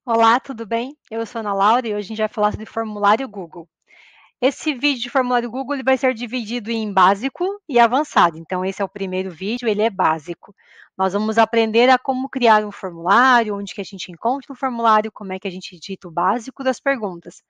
Olá, tudo bem? Eu sou a Ana Laura e hoje a gente vai falar sobre formulário Google. Esse vídeo de formulário Google ele vai ser dividido em básico e avançado. Então, esse é o primeiro vídeo, ele é básico. Nós vamos aprender a como criar um formulário, onde que a gente encontra o formulário, como é que a gente digita o básico das perguntas.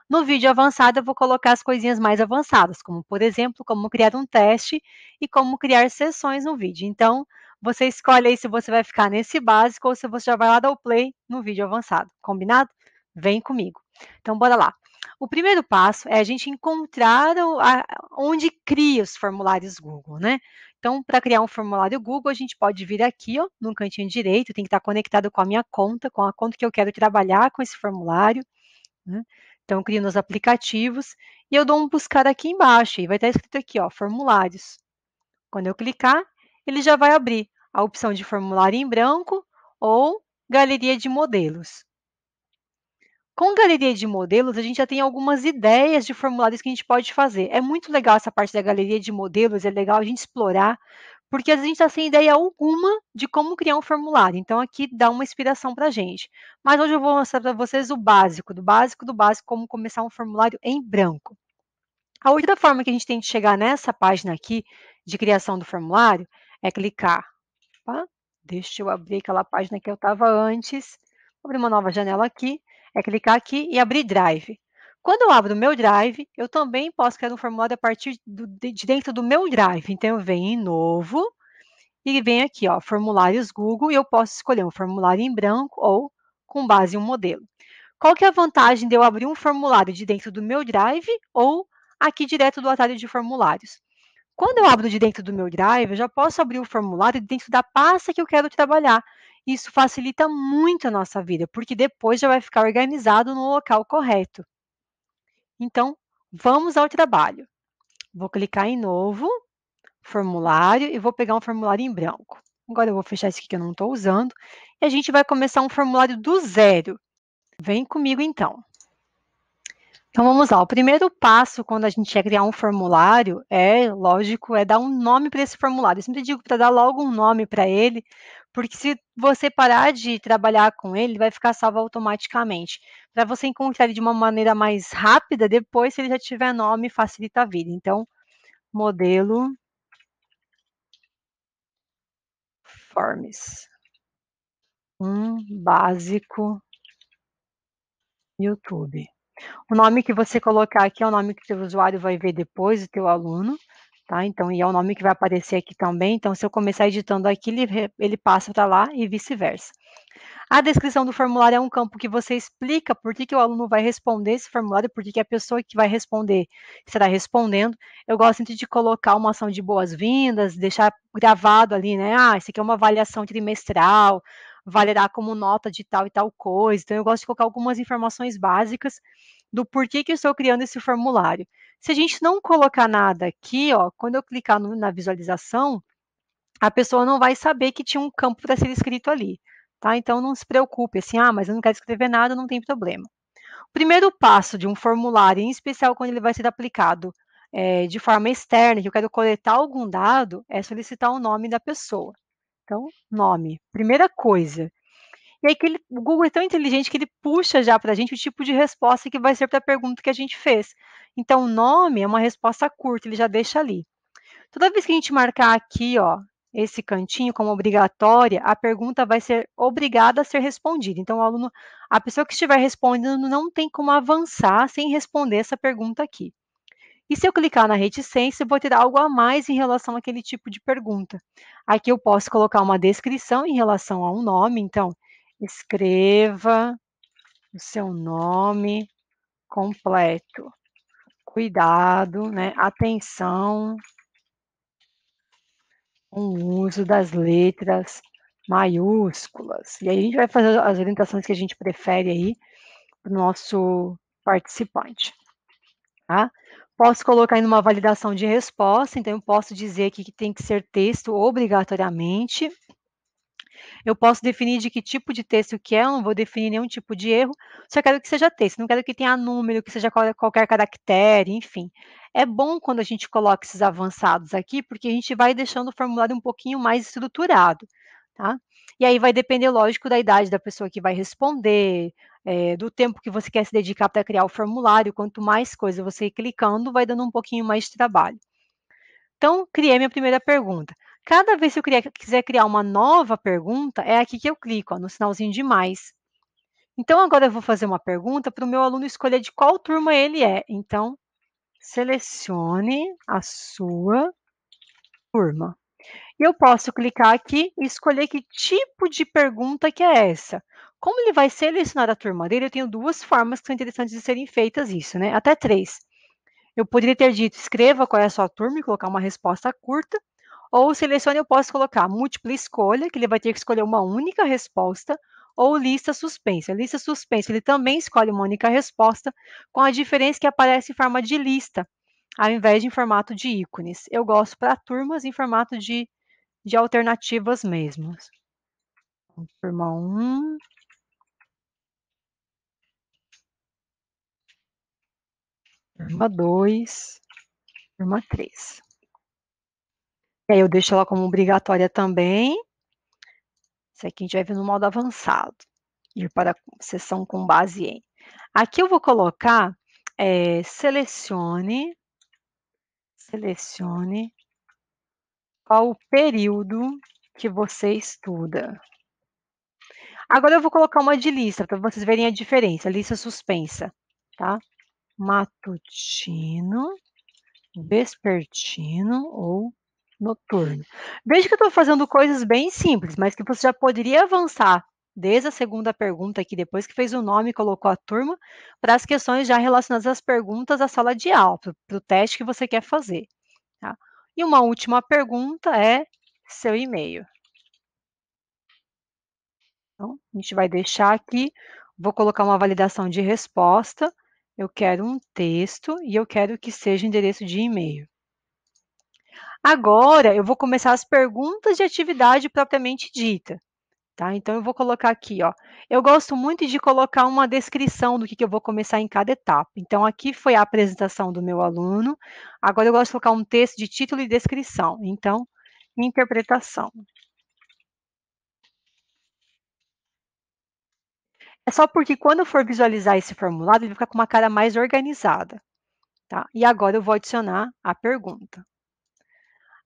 No vídeo avançado, eu vou colocar as coisinhas mais avançadas, como, por exemplo, como criar um teste e como criar sessões no vídeo. Então, você escolhe aí se você vai ficar nesse básico ou se você já vai lá dar o play no vídeo avançado. Combinado? Vem comigo. Então, bora lá. O primeiro passo é a gente encontrar onde cria os formulários Google, né? Então, para criar um formulário Google, a gente pode vir aqui, ó, no cantinho direito, tem que estar conectado com a minha conta, com a conta que eu quero trabalhar com esse formulário, né? Então, eu crio nos aplicativos e eu dou um buscar aqui embaixo e vai estar escrito aqui, ó, formulários. Quando eu clicar, ele já vai abrir a opção de formulário em branco ou galeria de modelos. Com galeria de modelos, a gente já tem algumas ideias de formulários que a gente pode fazer. É muito legal essa parte da galeria de modelos, é legal a gente explorar, porque às vezes a gente está sem ideia alguma de como criar um formulário. Então, aqui dá uma inspiração para a gente. Mas hoje eu vou mostrar para vocês o básico, do básico, do básico, como começar um formulário em branco. A outra forma que a gente tem de chegar nessa página aqui, de criação do formulário, é clicar. Opa, deixa eu abrir aquela página que eu estava antes. Vou abrir uma nova janela aqui. É clicar aqui e abrir Drive. Quando eu abro o meu Drive, eu também posso criar um formulário a partir de dentro do meu Drive. Então, eu venho em Novo e venho aqui, ó, Formulários Google, e eu posso escolher um formulário em branco ou com base em um modelo. Qual que é a vantagem de eu abrir um formulário de dentro do meu Drive ou aqui direto do atalho de formulários? Quando eu abro de dentro do meu Drive, eu já posso abrir o formulário dentro da pasta que eu quero trabalhar. Isso facilita muito a nossa vida, porque depois já vai ficar organizado no local correto. Então, vamos ao trabalho. Vou clicar em novo, formulário, e vou pegar um formulário em branco. Agora eu vou fechar esse aqui que eu não estou usando, e a gente vai começar um formulário do zero. Vem comigo então. Então vamos lá, o primeiro passo quando a gente quer criar um formulário lógico, é dar um nome para esse formulário. Eu sempre digo para dar logo um nome para ele, porque se você parar de trabalhar com ele, vai ficar salvo automaticamente. Para você encontrar ele de uma maneira mais rápida, depois, se ele já tiver nome, facilita a vida. Então, modelo Forms. Básico YouTube. O nome que você colocar aqui é o nome que o teu usuário vai ver depois, o teu aluno, tá? Então, e é o nome que vai aparecer aqui também. Então, se eu começar editando aqui, ele passa para lá e vice-versa. A descrição do formulário é um campo que você explica por que o aluno vai responder esse formulário, por que a pessoa que vai responder estará respondendo. Eu gosto sempre de colocar uma ação de boas-vindas, deixar gravado ali, né? Ah, isso aqui é uma avaliação trimestral, valerá como nota de tal e tal coisa. Então, eu gosto de colocar algumas informações básicas do porquê que eu estou criando esse formulário. Se a gente não colocar nada aqui, ó, quando eu clicar na visualização, a pessoa não vai saber que tinha um campo para ser escrito ali, tá? Então, não se preocupe, assim, ah, mas eu não quero escrever nada, não tem problema. O primeiro passo de um formulário, em especial quando ele vai ser aplicado de forma externa, que eu quero coletar algum dado, é solicitar o nome da pessoa. Então, nome, primeira coisa. E aí o Google é tão inteligente que ele puxa já para a gente o tipo de resposta que vai ser para a pergunta que a gente fez. Então, o nome é uma resposta curta, ele já deixa ali. Toda vez que a gente marcar aqui, ó, esse cantinho como obrigatória, a pergunta vai ser obrigada a ser respondida. Então, o aluno, a pessoa que estiver respondendo não tem como avançar sem responder essa pergunta aqui. E se eu clicar na reticência, eu vou ter algo a mais em relação àquele tipo de pergunta. Aqui eu posso colocar uma descrição em relação a um nome, então, escreva o seu nome completo. Cuidado, né? Atenção com o uso das letras maiúsculas. E aí a gente vai fazer as orientações que a gente prefere aí para o nosso participante, tá? Posso colocar em uma validação de resposta, então eu posso dizer aqui que tem que ser texto obrigatoriamente. Eu posso definir de que tipo de texto que é, eu não vou definir nenhum tipo de erro, só quero que seja texto, não quero que tenha número, que seja qualquer caractere, enfim. É bom quando a gente coloca esses avançados aqui, porque a gente vai deixando o formulário um pouquinho mais estruturado, tá? E aí vai depender, lógico, da idade da pessoa que vai responder, do tempo que você quer se dedicar para criar o formulário. Quanto mais coisa você ir clicando, vai dando um pouquinho mais de trabalho. Então, criei minha primeira pergunta. Cada vez que eu quiser criar uma nova pergunta, é aqui que eu clico, ó, no sinalzinho de mais. Então, agora eu vou fazer uma pergunta para o meu aluno escolher de qual turma ele é. Então, selecione a sua turma. E eu posso clicar aqui e escolher que tipo de pergunta que é essa. Como ele vai selecionar a turma dele, eu tenho duas formas que são interessantes de serem feitas isso, né? Até três. Eu poderia ter dito, escreva qual é a sua turma e colocar uma resposta curta, ou selecione, eu posso colocar múltipla escolha, que ele vai ter que escolher uma única resposta, ou lista suspensa. Lista suspensa, ele também escolhe uma única resposta, com a diferença que aparece em forma de lista, ao invés de em formato de ícones. Eu gosto para turmas em formato de alternativas mesmo. Turma 1, turma 2, turma 3. E aí eu deixo ela como obrigatória também. Isso aqui a gente vai ver no modo avançado. Ir para a seção com base em. Aqui eu vou colocar, selecione qual o período que você estuda. Agora eu vou colocar uma de lista, para vocês verem a diferença, lista suspensa, tá? Matutino, vespertino ou noturno. Veja que eu estou fazendo coisas bem simples, mas que você já poderia avançar desde a segunda pergunta aqui, depois que fez o nome e colocou a turma, para as questões já relacionadas às perguntas da sala de aula, para o teste que você quer fazer. Tá? E uma última pergunta é seu e-mail. Então, a gente vai deixar aqui, vou colocar uma validação de resposta, eu quero um texto e eu quero que seja endereço de e-mail. Agora, eu vou começar as perguntas de atividade propriamente dita. Tá? Então, eu vou colocar aqui, ó. Eu gosto muito de colocar uma descrição do que eu vou começar em cada etapa. Então, aqui foi a apresentação do meu aluno. Agora, eu gosto de colocar um texto de título e descrição. Então, interpretação. É só porque quando eu for visualizar esse formulário, ele vai ficar com uma cara mais organizada. Tá? E agora eu vou adicionar a pergunta.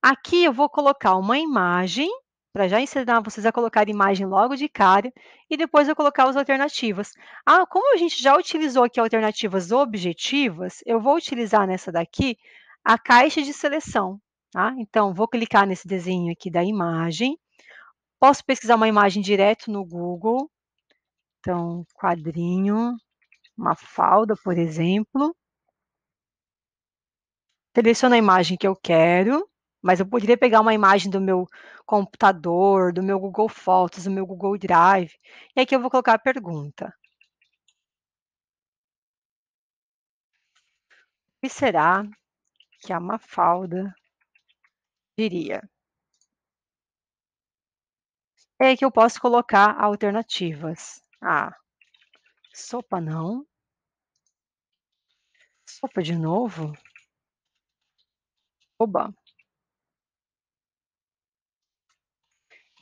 Aqui eu vou colocar uma imagem, para já ensinar vocês a colocar imagem logo de cara, e depois eu colocar as alternativas. Ah, como a gente já utilizou aqui alternativas objetivas, eu vou utilizar nessa daqui a caixa de seleção. Tá? Então, vou clicar nesse desenho aqui da imagem. Posso pesquisar uma imagem direto no Google. Então, quadrinho, Mafalda, por exemplo. Seleciono a imagem que eu quero, mas eu poderia pegar uma imagem do meu computador, do meu Google Fotos, do meu Google Drive, e aqui eu vou colocar a pergunta. O que será que a Mafalda diria? É que eu posso colocar alternativas. Ah, sopa não. Sopa de novo? Oba,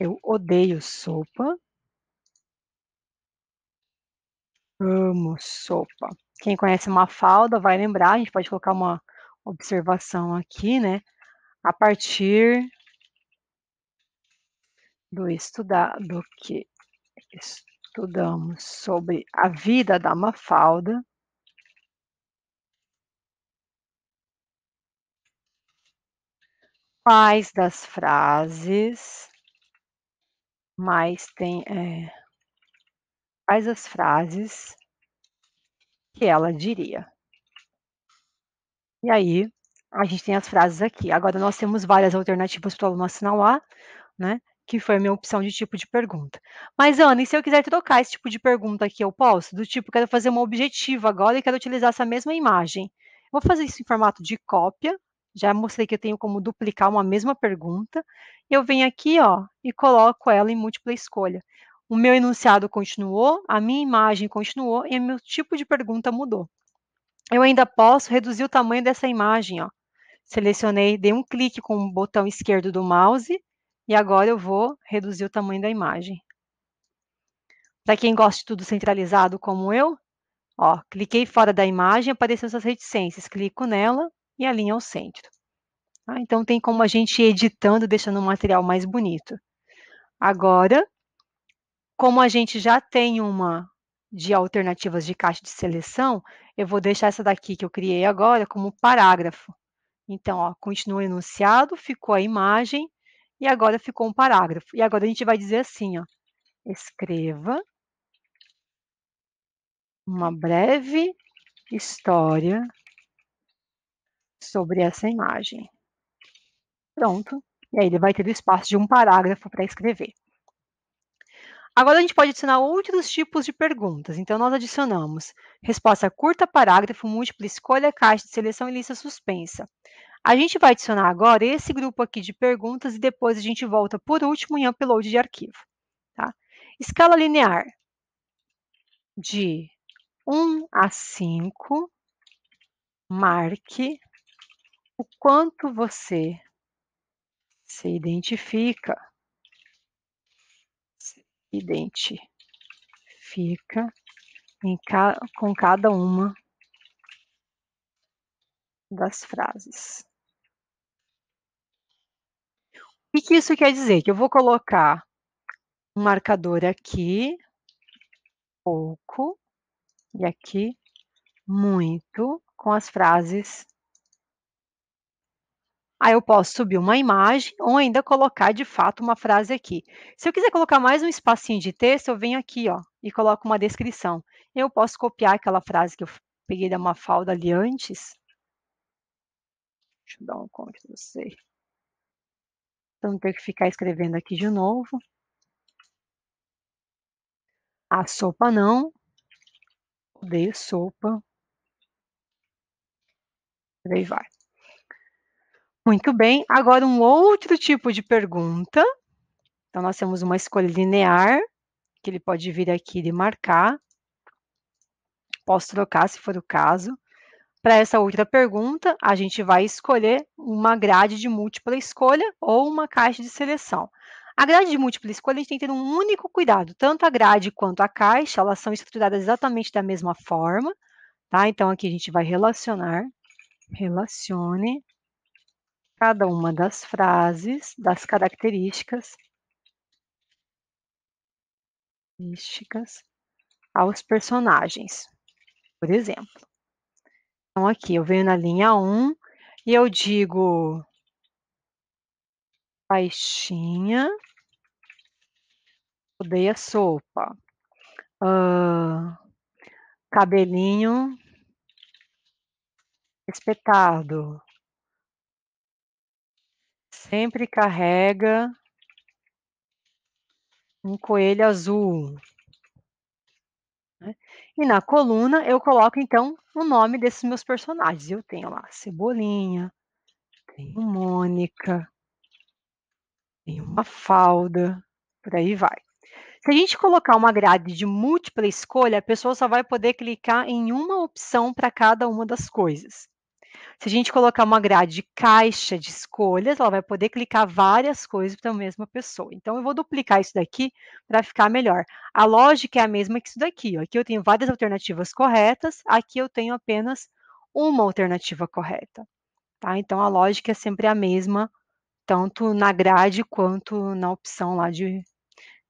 eu odeio sopa. Amo sopa. Quem conhece Mafalda vai lembrar, a gente pode colocar uma observação aqui, né? A partir do que estudamos sobre a vida da Mafalda, quais das frases mais tem, quais as frases que ela diria? E aí, a gente tem as frases aqui. Agora, nós temos várias alternativas para o aluno assinalar, né? Que foi a minha opção de tipo de pergunta. Mas, Ana, e se eu quiser trocar esse tipo de pergunta aqui, eu posso? Do tipo, quero fazer uma objetiva agora e quero utilizar essa mesma imagem. Vou fazer isso em formato de cópia. Já mostrei que eu tenho como duplicar uma mesma pergunta. Eu venho aqui, ó, e coloco ela em múltipla escolha. O meu enunciado continuou, a minha imagem continuou e o meu tipo de pergunta mudou. Eu ainda posso reduzir o tamanho dessa imagem, ó. Selecionei, dei um clique com o botão esquerdo do mouse E agora eu vou reduzir o tamanho da imagem. Para quem gosta de tudo centralizado como eu, ó, cliquei fora da imagem, apareceu essas reticências, clico nela e alinha ao centro. Tá? Então tem como a gente ir editando, deixando o material mais bonito. Agora, como a gente já tem uma de alternativas de caixa de seleção, eu vou deixar essa daqui que eu criei agora como parágrafo. Então, ó, continua o enunciado, ficou a imagem e agora ficou um parágrafo. E agora a gente vai dizer assim, ó, escreva uma breve história sobre essa imagem. Pronto. E aí ele vai ter o espaço de um parágrafo para escrever. Agora a gente pode adicionar outros tipos de perguntas. Então, nós adicionamos resposta curta, parágrafo, múltipla escolha, caixa de seleção e lista suspensa. A gente vai adicionar agora esse grupo aqui de perguntas e depois a gente volta por último em upload de arquivo. Tá? Escala linear de 1 a 5, marque o quanto você se identifica com cada uma das frases. O que isso quer dizer? Que eu vou colocar um marcador aqui, pouco, e aqui, muito, com as frases. Aí eu posso subir uma imagem ou ainda colocar de fato uma frase aqui. Se eu quiser colocar mais um espacinho de texto, eu venho aqui, ó, e coloco uma descrição. Eu posso copiar aquela frase que eu peguei da Mafalda ali antes. Deixa eu dar um Ctrl C. Para não ter que ficar escrevendo aqui de novo. A sopa não. Odeio sopa. Por aí vai. Muito bem. Agora um outro tipo de pergunta. Então, nós temos uma escolha linear, que ele pode vir aqui e marcar. Posso trocar se for o caso. Para essa outra pergunta, a gente vai escolher uma grade de múltipla escolha ou uma caixa de seleção. A grade de múltipla escolha, a gente tem que ter um único cuidado. Tanto a grade quanto a caixa, elas são estruturadas exatamente da mesma forma. Tá? Então, aqui a gente vai relacionar. Relacione cada uma das frases, das características aos personagens, por exemplo. Então, aqui eu venho na linha 1 e eu digo baixinha, odeia sopa. Cabelinho espetado. Sempre carrega um coelho azul. Né? E na coluna eu coloco, então, o nome desses meus personagens. Eu tenho lá Cebolinha, tenho Mônica, tenho Mafalda, por aí vai. Se a gente colocar uma grade de múltipla escolha, a pessoa só vai poder clicar em uma opção para cada uma das coisas. Se a gente colocar uma grade de caixa de escolhas, ela vai poder clicar várias coisas para a mesma pessoa. Então, eu vou duplicar isso daqui para ficar melhor. A lógica é a mesma que isso daqui. Ó. Aqui eu tenho várias alternativas corretas, aqui eu tenho apenas uma alternativa correta. Tá? Então, a lógica é sempre a mesma, tanto na grade quanto na opção lá de...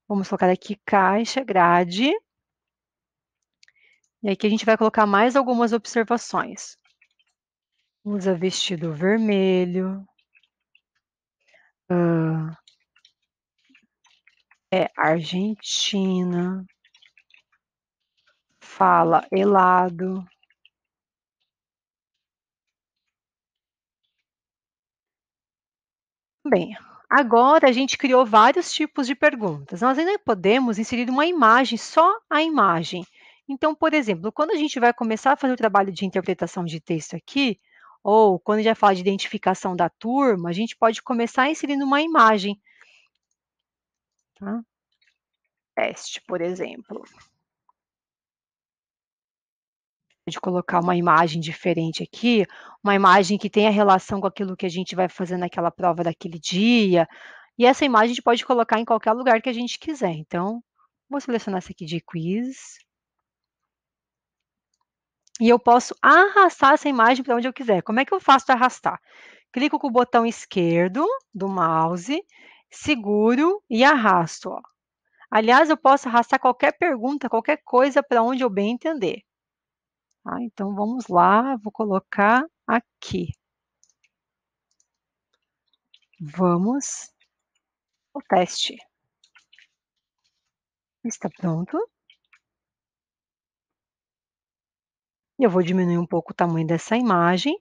Vamos colocar aqui caixa, grade. E aqui a gente vai colocar mais algumas observações. Usa vestido vermelho. É argentina. Fala helado. Bem, agora a gente criou vários tipos de perguntas. Nós ainda podemos inserir uma imagem, só a imagem. Então, por exemplo, quando a gente vai começar a fazer o trabalho de interpretação de texto aqui, ou quando a gente vai falar de identificação da turma, a gente pode começar inserindo uma imagem. Tá? Teste, por exemplo. De colocar uma imagem diferente aqui, uma imagem que tenha relação com aquilo que a gente vai fazer naquela prova daquele dia. E essa imagem a gente pode colocar em qualquer lugar que a gente quiser. Então, vou selecionar essa aqui de quiz. E eu posso arrastar essa imagem para onde eu quiser. Como é que eu faço para arrastar? Clico com o botão esquerdo do mouse, seguro e arrasto. Ó. Aliás, eu posso arrastar qualquer pergunta, qualquer coisa para onde eu bem entender. Tá? Então, vamos lá, vou colocar aqui. Vamos ao teste. Está pronto. Eu vou diminuir um pouco o tamanho dessa imagem.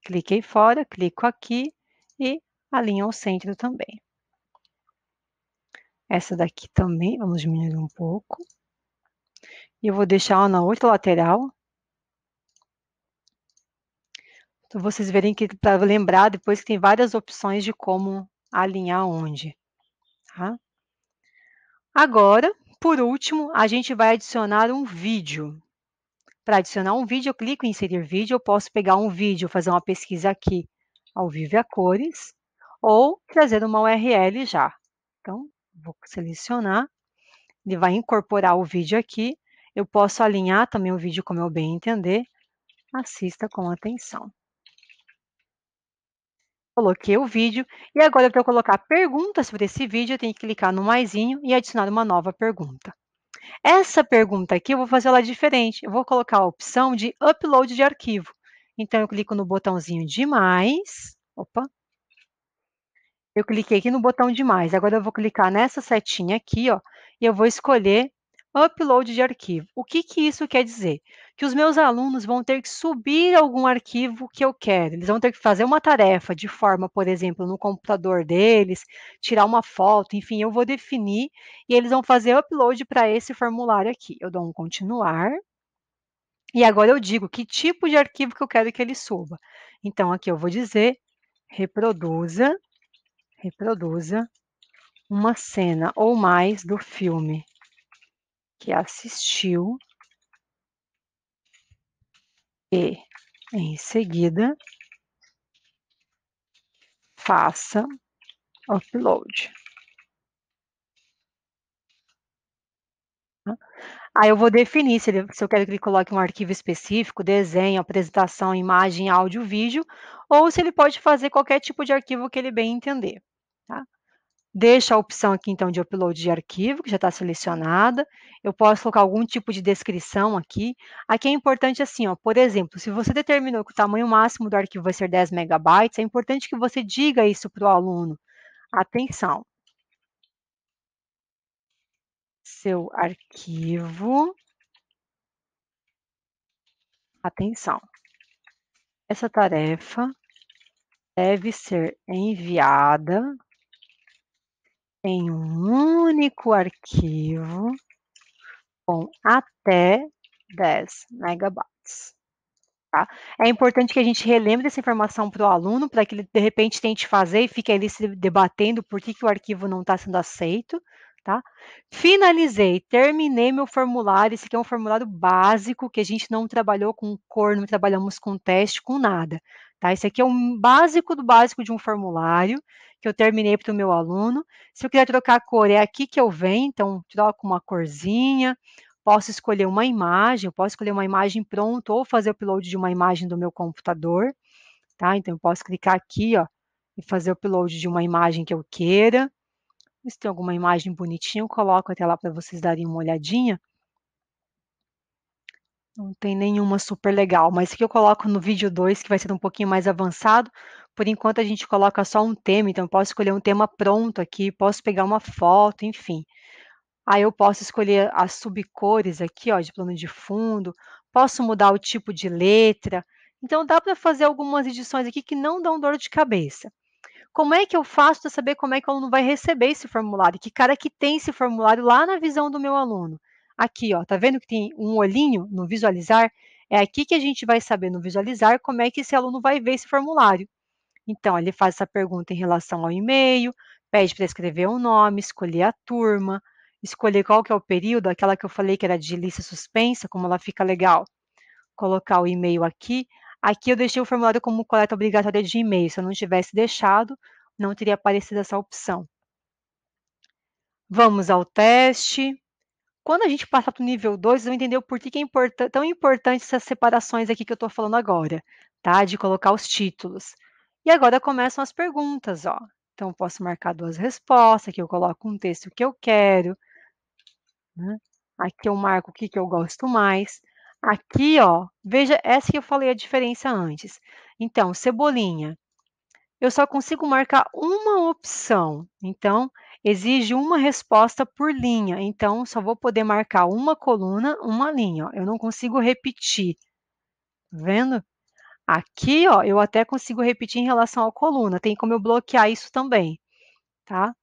Cliquei fora, clico aqui e alinho ao centro também. Essa daqui também, vamos diminuir um pouco. E eu vou deixar ela na outra lateral. Para vocês verem que, para lembrar depois que tem várias opções de como alinhar onde. Tá? Agora, por último, a gente vai adicionar um vídeo. Para adicionar um vídeo, eu clico em inserir vídeo, eu posso pegar um vídeo, fazer uma pesquisa aqui ao vivo e a cores, ou trazer uma URL já. Então, vou selecionar, ele vai incorporar o vídeo aqui, eu posso alinhar também o vídeo como eu bem entender, assista com atenção. Coloquei o vídeo e agora para eu colocar perguntas para esse vídeo, eu tenho que clicar no maisinho e adicionar uma nova pergunta. Essa pergunta aqui eu vou fazer ela diferente. Eu vou colocar a opção de upload de arquivo. Então, eu clico no botãozinho de mais. Opa! Eu cliquei aqui no botão de mais. Agora eu vou clicar nessa setinha aqui, ó, e eu vou escolher upload de arquivo. O que que isso quer dizer? Que os meus alunos vão ter que subir algum arquivo que eu quero. Eles vão ter que fazer uma tarefa de forma, por exemplo, no computador deles, tirar uma foto, enfim, eu vou definir e eles vão fazer upload para esse formulário aqui. Eu dou um continuar. E agora eu digo que tipo de arquivo que eu quero que ele suba. Então, aqui eu vou dizer reproduza uma cena ou mais do filme que assistiu e, em seguida, faça upload. Tá? Aí eu vou definir se eu quero que ele coloque um arquivo específico, desenho, apresentação, imagem, áudio, vídeo, ou se ele pode fazer qualquer tipo de arquivo que ele bem entender. Tá? Deixa a opção aqui, então, de upload de arquivo, que já está selecionada. Eu posso colocar algum tipo de descrição aqui. Aqui é importante assim, ó, por exemplo, se você determinou que o tamanho máximo do arquivo vai ser 10 megabytes, é importante que você diga isso para o aluno. Atenção, seu arquivo, atenção, essa tarefa deve ser enviada em um único arquivo com até 10 megabytes. Tá? É importante que a gente relembre essa informação para o aluno, para que ele, de repente, tente fazer e fique ali se debatendo por que o arquivo não está sendo aceito. Tá? Finalizei, terminei meu formulário. Esse aqui é um formulário básico, que a gente não trabalhou com cor, não trabalhamos com teste, com nada. Tá? Esse aqui é um básico do básico de um formulário, que eu terminei para o meu aluno. Se eu quiser trocar a cor, é aqui que eu venho, então troco uma corzinha. Posso escolher uma imagem, eu posso escolher uma imagem pronta ou fazer o upload de uma imagem do meu computador, tá? Então, eu posso clicar aqui, ó, e fazer o upload de uma imagem que eu queira. Se tem alguma imagem bonitinha, eu coloco até lá para vocês darem uma olhadinha. Não tem nenhuma super legal, mas isso aqui eu coloco no vídeo 2, que vai ser um pouquinho mais avançado. Por enquanto, a gente coloca só um tema, então eu posso escolher um tema pronto aqui, posso pegar uma foto, enfim. Aí eu posso escolher as subcores aqui, ó, de plano de fundo, posso mudar o tipo de letra. Então, dá para fazer algumas edições aqui que não dão dor de cabeça. Como é que eu faço para saber como é que o aluno vai receber esse formulário? Que cara que tem esse formulário lá na visão do meu aluno? Aqui, ó, tá vendo que tem um olhinho no visualizar? É aqui que a gente vai saber no visualizar como é que esse aluno vai ver esse formulário. Então, ele faz essa pergunta em relação ao e-mail, pede para escrever o nome, escolher a turma, escolher qual que é o período, aquela que eu falei que era de lista suspensa, como ela fica legal. Colocar o e-mail aqui. Aqui eu deixei o formulário como coleta obrigatória de e-mail. Se eu não tivesse deixado, não teria aparecido essa opção. Vamos ao teste. Quando a gente passar para o nível 2, vocês vão entender o porquê que é tão importante essas separações aqui que eu estou falando agora, tá? De colocar os títulos. E agora começam as perguntas, ó. Então, eu posso marcar 2 respostas, aqui eu coloco um texto que eu quero, né? Aqui eu marco o que que eu gosto mais. Aqui, ó, veja, essa que eu falei a diferença antes. Então, cebolinha, eu só consigo marcar uma opção, então exige uma resposta por linha, então só vou poder marcar uma coluna, uma linha, ó. Eu não consigo repetir, tá vendo? Aqui, ó, eu até consigo repetir em relação à coluna, tem como eu bloquear isso também, tá?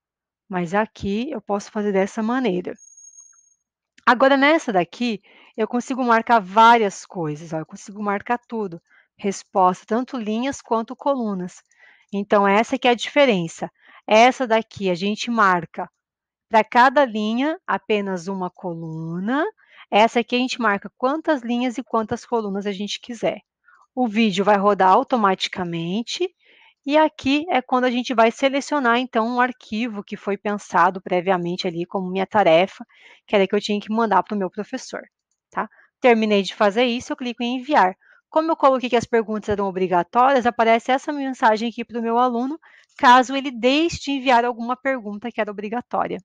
Mas aqui eu posso fazer dessa maneira. Agora nessa daqui, eu consigo marcar várias coisas, ó, eu consigo marcar tudo, resposta, tanto linhas quanto colunas. Então essa que é a diferença. Essa daqui a gente marca para cada linha apenas uma coluna, essa aqui a gente marca quantas linhas e quantas colunas a gente quiser. O vídeo vai rodar automaticamente e aqui é quando a gente vai selecionar, então, um arquivo que foi pensado previamente ali como minha tarefa, que era que eu tinha que mandar para o meu professor, tá? Terminei de fazer isso, eu clico em enviar. Como eu coloquei que as perguntas eram obrigatórias, aparece essa mensagem aqui para o meu aluno, caso ele deixe de enviar alguma pergunta que era obrigatória.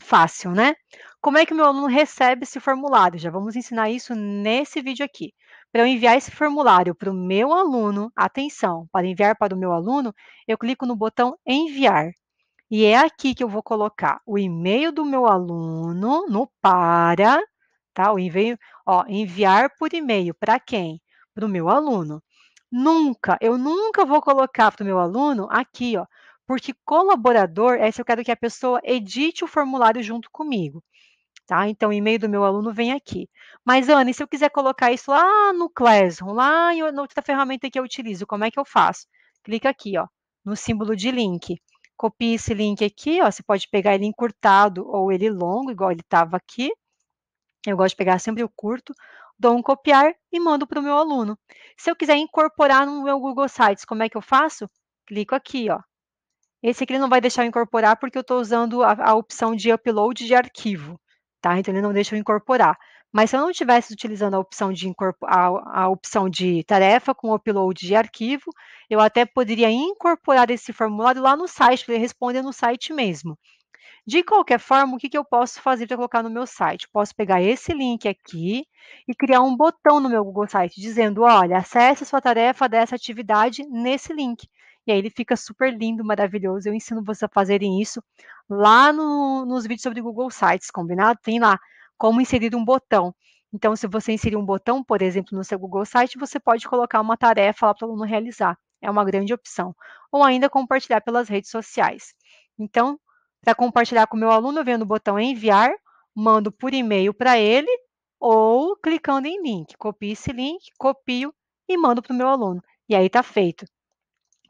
Fácil, né? Como é que o meu aluno recebe esse formulário? Já vamos ensinar isso nesse vídeo aqui. Para eu enviar esse formulário para o meu aluno, atenção, para enviar para o meu aluno, eu clico no botão enviar. E é aqui que eu vou colocar o e-mail do meu aluno no para, tá? O envio, ó, enviar por e-mail para quem? Para o meu aluno. Eu nunca vou colocar para o meu aluno aqui, ó, porque colaborador é se eu quero que a pessoa edite o formulário junto comigo. Tá? Então, o e-mail do meu aluno vem aqui. Mas, Anne, se eu quiser colocar isso lá no Classroom, lá em outra ferramenta que eu utilizo, como é que eu faço? Clica aqui, ó, no símbolo de link. Copia esse link aqui, ó, você pode pegar ele encurtado ou ele longo, igual ele estava aqui. Eu gosto de pegar sempre o curto, dou um copiar e mando para o meu aluno. Se eu quiser incorporar no meu Google Sites, como é que eu faço? Clico aqui, ó. Esse aqui ele não vai deixar eu incorporar porque eu estou usando a opção de upload de arquivo, tá? Então ele não deixa eu incorporar. Mas se eu não estivesse utilizando a opção a opção de tarefa com upload de arquivo, eu até poderia incorporar esse formulário lá no site, para ele responder no site mesmo. De qualquer forma, o que que eu posso fazer para colocar no meu site? Posso pegar esse link aqui e criar um botão no meu Google Site dizendo, olha, acesse a sua tarefa dessa atividade nesse link. E aí ele fica super lindo, maravilhoso. Eu ensino vocês a fazerem isso lá nos vídeos sobre Google Sites, combinado? Tem lá como inserir um botão. Então, se você inserir um botão, por exemplo, no seu Google Site, você pode colocar uma tarefa lá para o aluno realizar. É uma grande opção. Ou ainda compartilhar pelas redes sociais. Então, para compartilhar com o meu aluno, eu venho no botão enviar, mando por e-mail para ele, ou clicando em link. Copio esse link, copio e mando para o meu aluno. E aí está feito.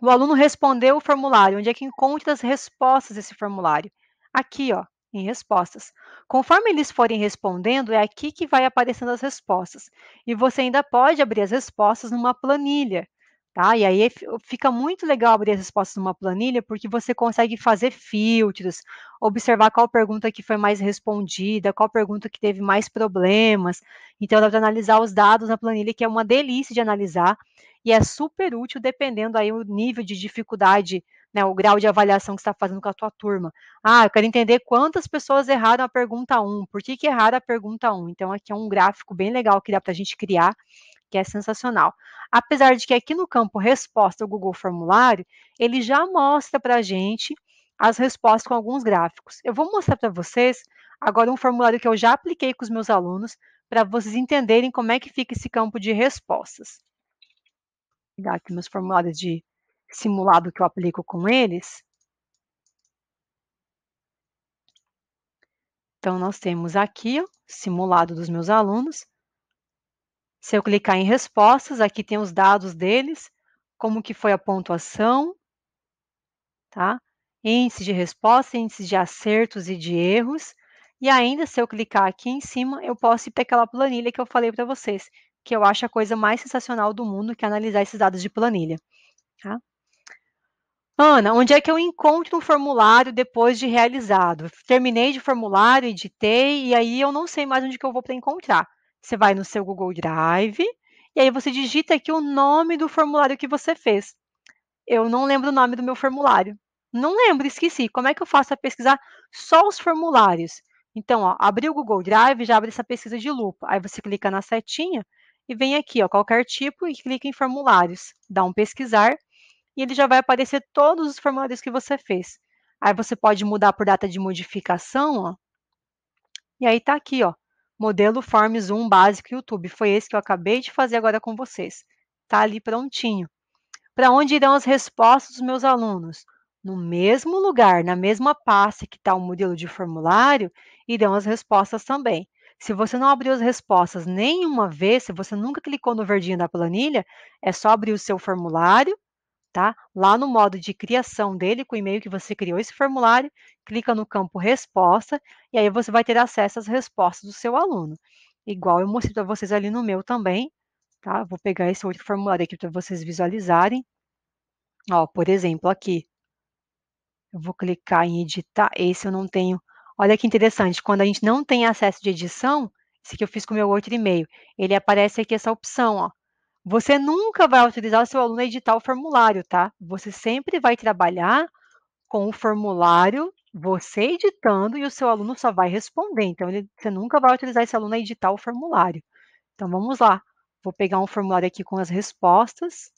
O aluno respondeu o formulário. Onde é que encontra as respostas desse formulário? Aqui, ó, em respostas. Conforme eles forem respondendo, é aqui que vai aparecendo as respostas. E você ainda pode abrir as respostas numa planilha. Tá? E aí fica muito legal abrir as respostas numa planilha, porque você consegue fazer filtros, observar qual pergunta que foi mais respondida, qual pergunta que teve mais problemas. Então, dá para analisar os dados na planilha, que é uma delícia de analisar, e é super útil dependendo aí o nível de dificuldade, né, o grau de avaliação que você está fazendo com a tua turma. Ah, eu quero entender quantas pessoas erraram a pergunta 1, por que erraram a pergunta 1? Então, aqui é um gráfico bem legal que dá para a gente criar, que é sensacional. Apesar de que aqui no campo resposta, o Google Formulário, ele já mostra para a gente as respostas com alguns gráficos. Eu vou mostrar para vocês agora um formulário que eu já apliquei com os meus alunos, para vocês entenderem como é que fica esse campo de respostas. Vou pegar aqui meus formulários de simulado que eu aplico com eles. Então, nós temos aqui o simulado dos meus alunos. Se eu clicar em respostas, aqui tem os dados deles, como que foi a pontuação, tá? Índice de resposta, índice de acertos e de erros. E ainda, se eu clicar aqui em cima, eu posso ir para aquela planilha que eu falei para vocês, que eu acho a coisa mais sensacional do mundo, que é analisar esses dados de planilha, tá? Ana, onde é que eu encontro um formulário depois de realizado? Terminei de formulário, editei, e aí eu não sei mais onde que eu vou para encontrar. Você vai no seu Google Drive, e aí você digita aqui o nome do formulário que você fez. Eu não lembro o nome do meu formulário. Não lembro, esqueci. Como é que eu faço para pesquisar só os formulários? Então, ó, abri o Google Drive, já abre essa pesquisa de lupa. Aí você clica na setinha e vem aqui, ó, qualquer tipo, e clica em formulários. Dá um pesquisar e ele já vai aparecer todos os formulários que você fez. Aí você pode mudar por data de modificação, ó, e aí tá aqui, ó, modelo Forms 1 básico YouTube. Foi esse que eu acabei de fazer agora com vocês. Tá ali prontinho. Para onde irão as respostas dos meus alunos? No mesmo lugar, na mesma pasta que está o modelo de formulário, irão as respostas também. Se você não abriu as respostas nenhuma vez, se você nunca clicou no verdinho da planilha, é só abrir o seu formulário, tá? Lá no modo de criação dele, com o e-mail que você criou esse formulário, clica no campo resposta e aí você vai ter acesso às respostas do seu aluno. Igual eu mostrei para vocês ali no meu também, tá? Vou pegar esse outro formulário aqui para vocês visualizarem. Ó, por exemplo, aqui, eu vou clicar em editar, esse eu não tenho. Olha que interessante, quando a gente não tem acesso de edição, esse aqui eu fiz com o meu outro e-mail, ele aparece aqui essa opção, ó. Você nunca vai autorizar o seu aluno a editar o formulário, tá? Você sempre vai trabalhar com o formulário, você editando e o seu aluno só vai responder. Então, você nunca vai autorizar esse aluno a editar o formulário. Então, vamos lá. Vou pegar um formulário aqui com as respostas.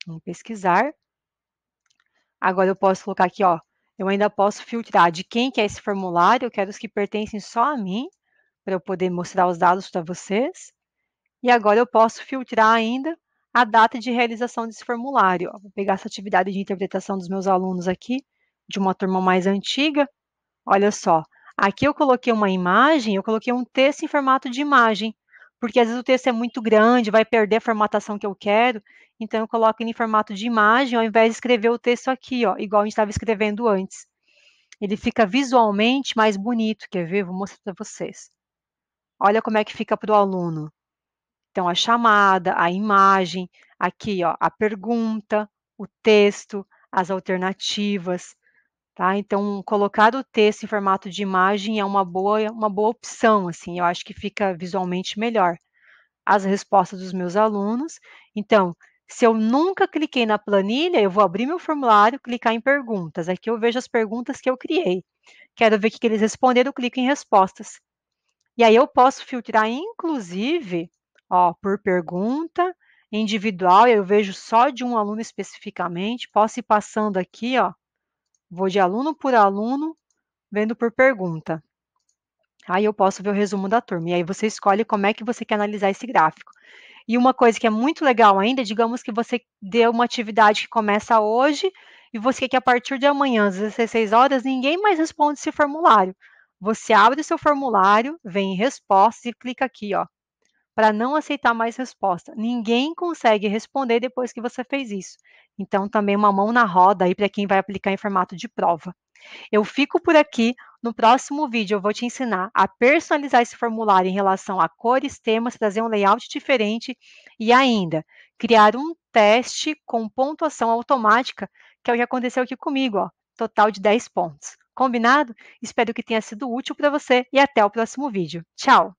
Vamos pesquisar. Agora eu posso colocar aqui, ó, eu ainda posso filtrar de quem que é esse formulário, eu quero os que pertencem só a mim, para eu poder mostrar os dados para vocês. E agora eu posso filtrar ainda a data de realização desse formulário. Ó, vou pegar essa atividade de interpretação dos meus alunos aqui, de uma turma mais antiga. Olha só, aqui eu coloquei uma imagem, eu coloquei um texto em formato de imagem, porque às vezes o texto é muito grande, vai perder a formatação que eu quero, então eu coloco ele em formato de imagem, ao invés de escrever o texto aqui, ó, igual a gente estava escrevendo antes. Ele fica visualmente mais bonito, quer ver? Vou mostrar para vocês. Olha como é que fica para o aluno. Então, a chamada, a imagem, aqui, ó, a pergunta, o texto, as alternativas. Tá? Então, colocar o texto em formato de imagem é uma boa opção, assim, eu acho que fica visualmente melhor. As respostas dos meus alunos. Então, se eu nunca cliquei na planilha, eu vou abrir meu formulário, clicar em perguntas. Aqui eu vejo as perguntas que eu criei. Quero ver o que eles responderam, eu clico em respostas. E aí eu posso filtrar, inclusive, ó, por pergunta, individual, eu vejo só de um aluno especificamente, posso ir passando aqui, ó, vou de aluno por aluno, vendo por pergunta. Aí eu posso ver o resumo da turma, e aí você escolhe como é que você quer analisar esse gráfico. E uma coisa que é muito legal ainda, digamos que você deu uma atividade que começa hoje, e você quer que a partir de amanhã, às 16 horas, ninguém mais responde esse formulário. Você abre o seu formulário, vem em respostas e clica aqui, ó, para não aceitar mais resposta. Ninguém consegue responder depois que você fez isso. Então, também uma mão na roda aí para quem vai aplicar em formato de prova. Eu fico por aqui. No próximo vídeo, eu vou te ensinar a personalizar esse formulário em relação a cores, temas, trazer um layout diferente e ainda criar um teste com pontuação automática, que é o que aconteceu aqui comigo, ó, total de 10 pontos. Combinado? Espero que tenha sido útil para você e até o próximo vídeo. Tchau!